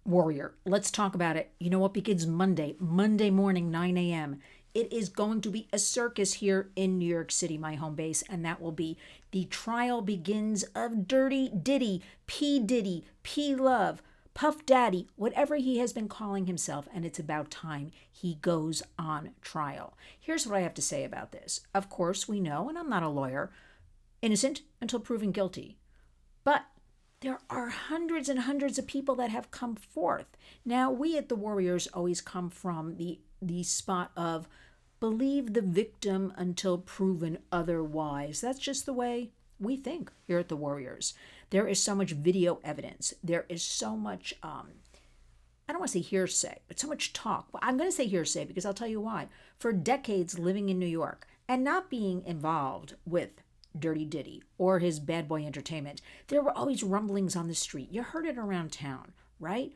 Warrior. Let's talk about it. You know what begins Monday morning, 9 a.m. It is going to be a circus here in New York City, my home base, and that will be the trial begins of Dirty Diddy, P Love, Puff Daddy, whatever he has been calling himself, and it's about time he goes on trial. Here's what I have to say about this. Of course, we know, and I'm not a lawyer, innocent until proven guilty. But there are hundreds and hundreds of people that have come forth. Now, we at the Warriors always come from the spot of believe the victim until proven otherwise. That's just the way we think here at the Warriors. There is so much video evidence. There is so much, I don't want to say hearsay, but so much talk. Well, I'm going to say hearsay because I'll tell you why. For decades living in New York and not being involved with Dirty Diddy or his bad boy entertainment, there were always rumblings on the street. You heard it around town, right?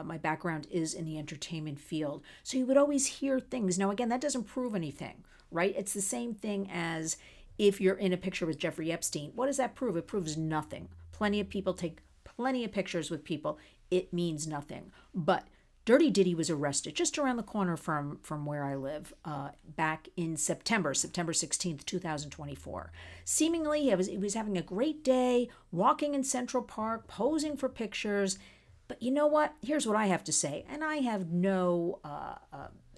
My background is in the entertainment field. So you would always hear things. Now, again, that doesn't prove anything, right? It's the same thing as if you're in a picture with Jeffrey Epstein. What does that prove? It proves nothing. Plenty of people take plenty of pictures with people. It means nothing. But Dirty Diddy was arrested just around the corner from where I live back in September 16th, 2024. Seemingly, he was having a great day, walking in Central Park, posing for pictures. But you know what? Here's what I have to say, and I have no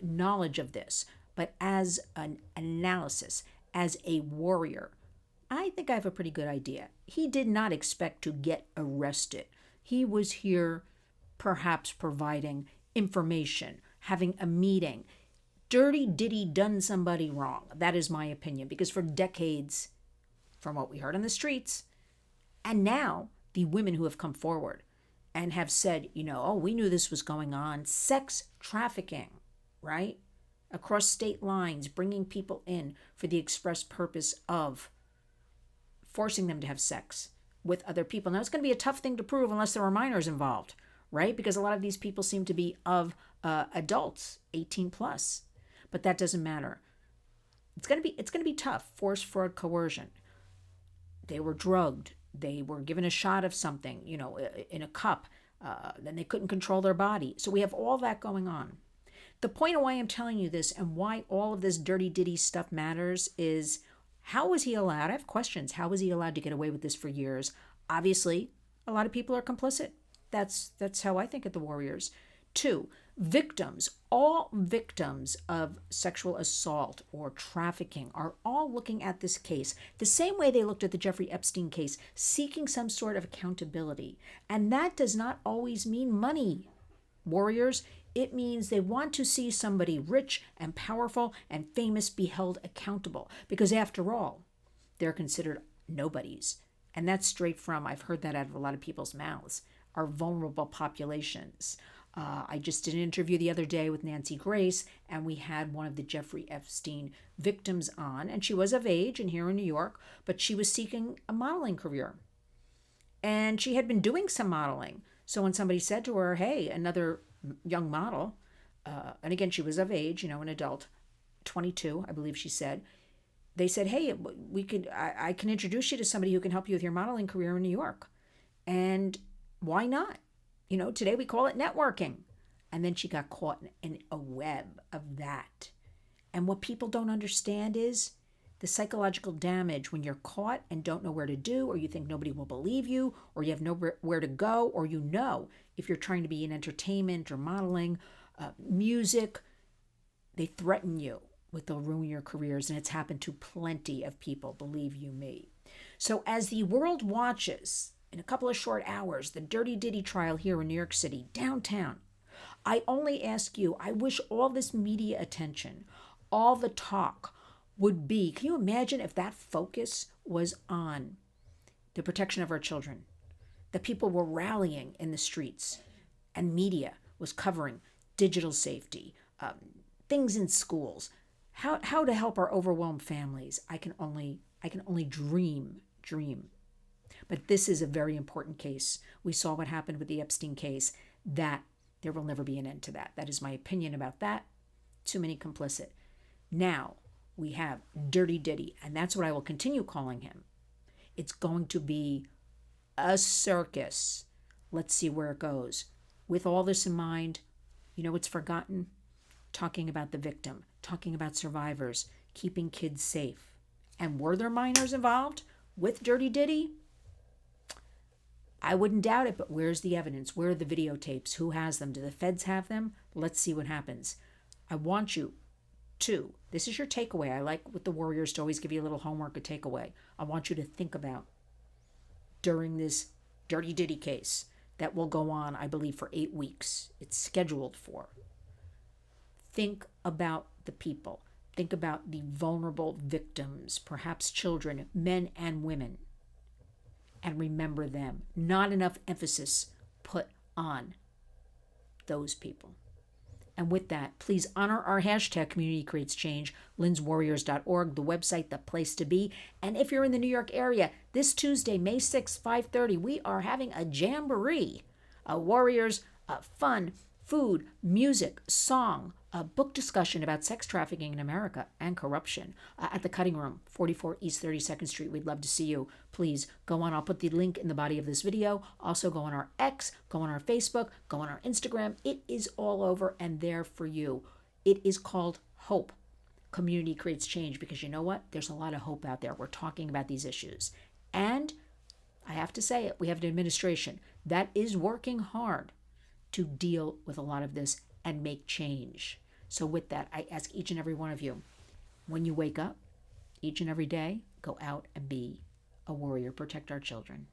knowledge of this, but as an analysis, as a warrior, I think I have a pretty good idea. He did not expect to get arrested. He was here perhaps providing information, having a meeting. Dirty Diddy done somebody wrong. That is my opinion, because for decades, from what we heard on the streets, and now the women who have come forward and have said, oh, we knew this was going on, sex trafficking, right? Across state lines, bringing people in for the express purpose of forcing them to have sex with other people. Now, it's going to be a tough thing to prove unless there are minors involved, right? Because a lot of these people seem to be of adults, 18 plus. But that doesn't matter. It's going to be tough. Force, fraud, coercion. They were drugged. They were given a shot of something, in a cup. Then they couldn't control their body. So we have all that going on. The point of why I'm telling you this and why all of this Dirty Diddy stuff matters is, how was he allowed? I have questions. How was he allowed to get away with this for years? Obviously, a lot of people are complicit. That's how I think at the Warriors. 2, victims, all victims of sexual assault or trafficking are all looking at this case the same way they looked at the Jeffrey Epstein case, seeking some sort of accountability. And that does not always mean money, Warriors. It means they want to see somebody rich and powerful and famous be held accountable, because after all, they're considered nobodies. And that's straight from, I've heard that out of a lot of people's mouths, our vulnerable populations. I just did an interview the other day with Nancy Grace, and we had one of the Jeffrey Epstein victims on, and she was of age and here in New York, but she was seeking a modeling career. And she had been doing some modeling. So when somebody said to her, hey, another young model, and again, she was of age, an adult, 22, I believe she said, they said, hey, I can introduce you to somebody who can help you with your modeling career in New York. And why not? Today we call it networking. And then she got caught in a web of that. And what people don't understand is the psychological damage when you're caught and don't know where to do, or you think nobody will believe you, or you have nowhere to go, or if you're trying to be in entertainment or modeling, music, they threaten you with they'll ruin your careers, and it's happened to plenty of people, believe you me. So as the world watches, in a couple of short hours, the Dirty Diddy trial here in New York City, downtown, I only ask you, I wish all this media attention, all the talk would be, can you imagine if that focus was on the protection of our children? That people were rallying in the streets and media was covering digital safety, things in schools, how to help our overwhelmed families. I can only dream. But this is a very important case. We saw what happened with the Epstein case, that there will never be an end to that. That is my opinion about that. Too many complicit. Now we have Dirty Diddy, and that's what I will continue calling him. It's going to be a circus. Let's see where it goes. with all this in mind, it's forgotten? Talking about the victim, talking about survivors, keeping kids safe. And were there minors involved with Dirty Diddy? I wouldn't doubt it, but where's the evidence? Where are the videotapes? Who has them? Do the feds have them? Let's see what happens. I want you to, this is your takeaway. I like with the Warriors to always give you a little homework, a takeaway. I want you to think about during this Dirty Diddy case that will go on, I believe, for 8 weeks. It's scheduled for. Think about the people. Think about the vulnerable victims, perhaps children, men and women. And remember them. Not enough emphasis put on those people. And with that, please honor our hashtag Community Creates Change, lynswarriors.org, the website, the place to be. And if you're in the New York area, this Tuesday, May 6th, 5:30, we are having a jamboree. Warriors, fun, food, music, song, a book discussion about sex trafficking in America and corruption at the Cutting Room, 44 East 32nd Street. We'd love to see you. Please go on. I'll put the link in the body of this video. Also go on our X, go on our Facebook, go on our Instagram. It is all over and there for you. It is called Hope. Community Creates Change, because you know what? There's a lot of hope out there. We're talking about these issues. And I have to say it, we have an administration that is working hard to deal with a lot of this and make change. So with that, I ask each and every one of you, when you wake up, each and every day, go out and be a warrior. Protect our children.